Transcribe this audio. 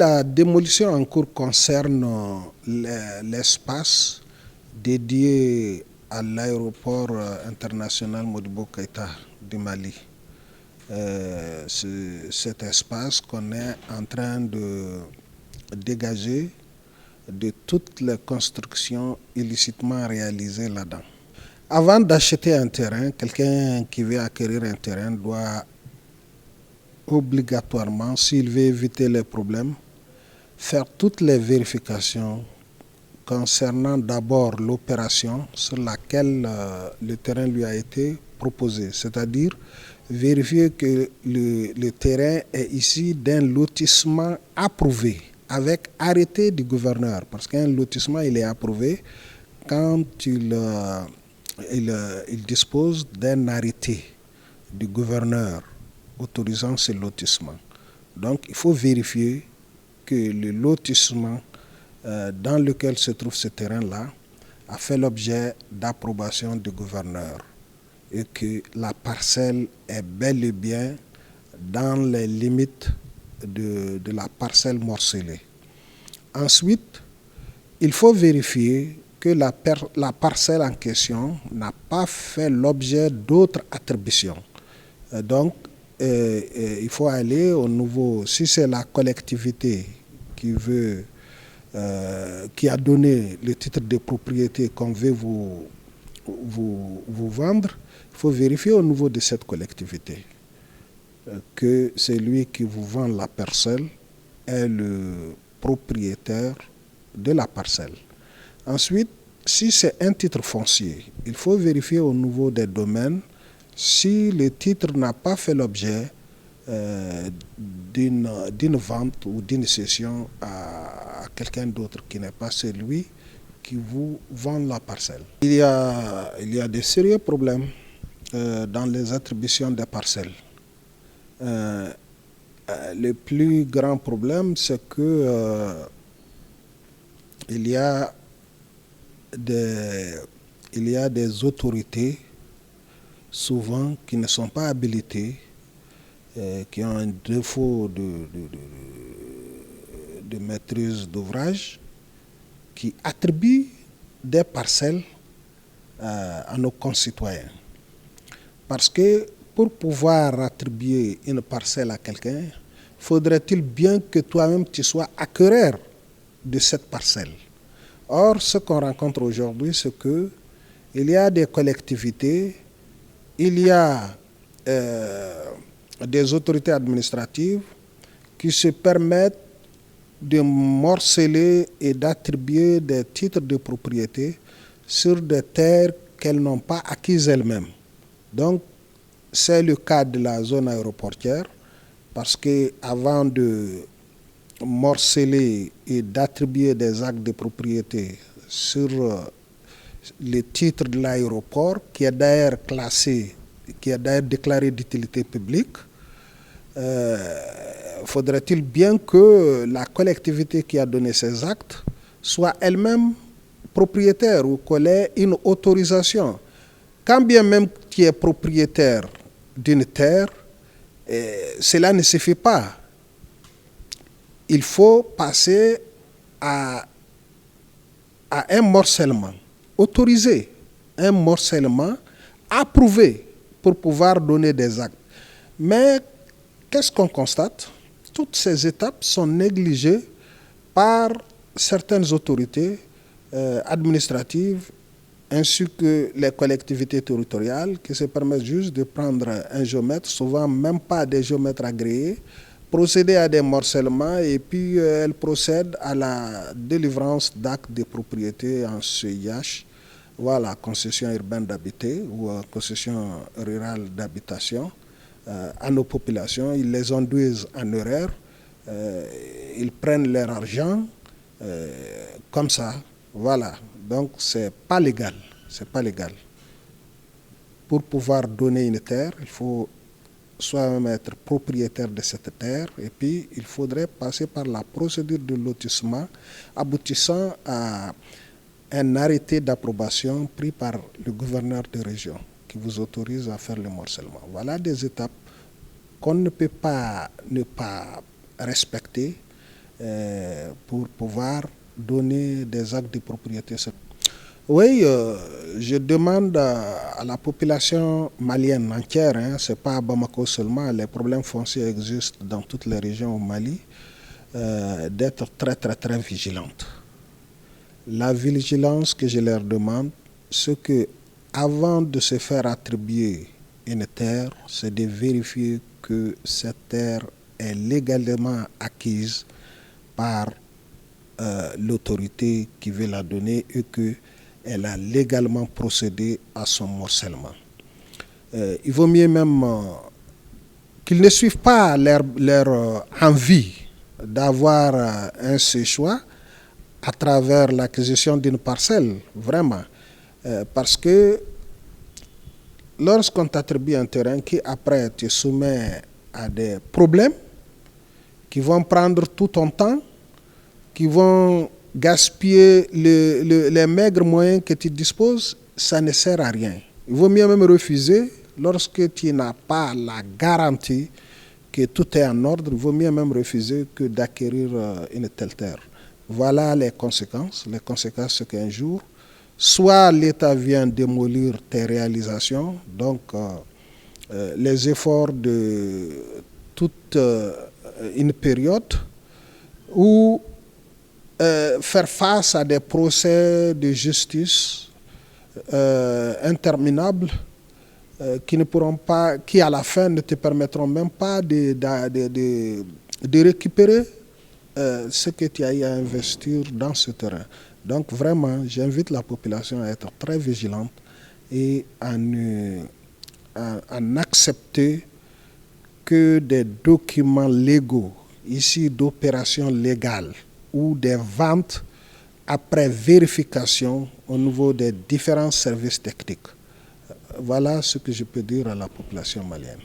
La démolition en cours concerne l'espace dédié à l'aéroport international Modibo Keïta du Mali. Cet espace qu'on est en train de dégager de toutes les constructions illicitement réalisées là-dedans. Avant d'acheter un terrain, quelqu'un qui veut acquérir un terrain doit obligatoirement, s'il veut éviter les problèmes, faire toutes les vérifications concernant d'abord l'opération sur laquelle le terrain lui a été proposé, c'est-à-dire vérifier que le terrain est issu d'un lotissement approuvé avec arrêté du gouverneur, parce qu'un lotissement il est approuvé quand il dispose d'un arrêté du gouverneur autorisant ce lotissement. Donc il faut vérifier que le lotissement dans lequel se trouve ce terrain-là a fait l'objet d'approbation du gouverneur et que la parcelle est bel et bien dans les limites de la parcelle morcelée. Ensuite, il faut vérifier que la parcelle en question n'a pas fait l'objet d'autres attributions. Donc, il faut aller au niveau, si c'est la collectivité qui a donné le titre de propriété qu'on veut vous vendre, il faut vérifier au niveau de cette collectivité que celui qui vous vend la parcelle est le propriétaire de la parcelle. Ensuite, si c'est un titre foncier, il faut vérifier au niveau des domaines si le titre n'a pas fait l'objet d'une vente ou d'une cession à quelqu'un d'autre qui n'est pas celui qui vous vend la parcelle. Il y a de sérieux problèmes dans les attributions des parcelles. Le plus grand problème, c'est que il y a des autorités souvent qui ne sont pas habilitées, qui ont un défaut de maîtrise d'ouvrage, qui attribuent des parcelles à nos concitoyens. Parce que pour pouvoir attribuer une parcelle à quelqu'un, faudrait-il bien que toi-même tu sois acquéreur de cette parcelle. Or, ce qu'on rencontre aujourd'hui, c'est que il y a des collectivités, il y a des autorités administratives qui se permettent de morceler et d'attribuer des titres de propriété sur des terres qu'elles n'ont pas acquises elles-mêmes. Donc, c'est le cas de la zone aéroportière, parce qu'avant de morceler et d'attribuer des actes de propriété sur le titre de l'aéroport, qui est d'ailleurs classé, qui est d'ailleurs déclaré d'utilité publique, faudrait-il bien que la collectivité qui a donné ces actes soit elle-même propriétaire ou qu'elle ait une autorisation. Quand bien même tu es propriétaire d'une terre, cela ne suffit pas. Il faut passer à un morcellement autorisé, un morcellement approuvé pour pouvoir donner des actes. Mais qu'est-ce qu'on constate? Toutes ces étapes sont négligées par certaines autorités administratives ainsi que les collectivités territoriales qui se permettent juste de prendre un géomètre, souvent même pas des géomètres agréés, procéder à des morcellements et puis elles procèdent à la délivrance d'actes de propriété en CIH, voilà, concession urbaine d'habiter ou concession rurale d'habitation à nos populations. Ils les induisent en erreur, ils prennent leur argent comme ça, voilà. Donc c'est pas légal, c'est pas légal. Pour pouvoir donner une terre, il faut soi-même être propriétaire de cette terre et puis il faudrait passer par la procédure de lotissement aboutissant à un arrêté d'approbation pris par le gouverneur de région qui vous autorise à faire le morcellement. Voilà des étapes qu'on ne peut pas ne pas respecter pour pouvoir donner des actes de propriété. Oui, je demande à la population malienne entière, ce n'est pas à Bamako seulement, les problèmes fonciers existent dans toutes les régions au Mali, d'être très vigilante. La vigilance que je leur demande, c'est que avant de se faire attribuer une terre, c'est de vérifier que cette terre est légalement acquise par l'autorité qui veut la donner et qu'elle a légalement procédé à son morcellement. Il vaut mieux même qu'ils ne suivent pas leur envie d'avoir un séchoir à travers l'acquisition d'une parcelle, vraiment. Parce que lorsqu'on t'attribue un terrain qui après te soumet à des problèmes qui vont prendre tout ton temps, qui vont gaspiller les maigres moyens que tu disposes, ça ne sert à rien. Il vaut mieux même refuser lorsque tu n'as pas la garantie que tout est en ordre. Il vaut mieux même refuser que d'acquérir une telle terre. Voilà les conséquences. Les conséquences, c'est qu'un jour, soit l'État vient démolir tes réalisations, donc les efforts de toute une période, ou faire face à des procès de justice interminables qui ne pourront pas, qui à la fin ne te permettront même pas de récupérer ce que tu as eu à investir dans ce terrain. Donc vraiment, j'invite la population à être très vigilante et à n'accepter que des documents légaux, ici d'opérations légales, ou des ventes après vérification au niveau des différents services techniques. Voilà ce que je peux dire à la population malienne.